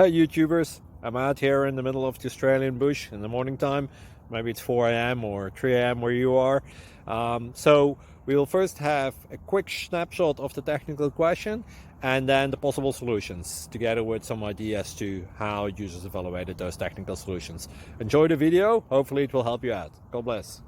Hey YouTubers, I'm out here in the middle of the Australian bush in the morning time. Maybe it's 4 a.m. or 3 a.m. where you are. So we will first have a quick snapshot of the technical question and then the possible solutions, together with some ideas to how users evaluated those technical solutions. Enjoy the video, hopefully it will help you out. God bless.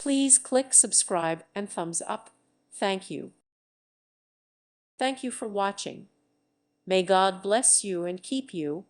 Please click subscribe and thumbs up. Thank you. Thank you for watching. May God bless you and keep you.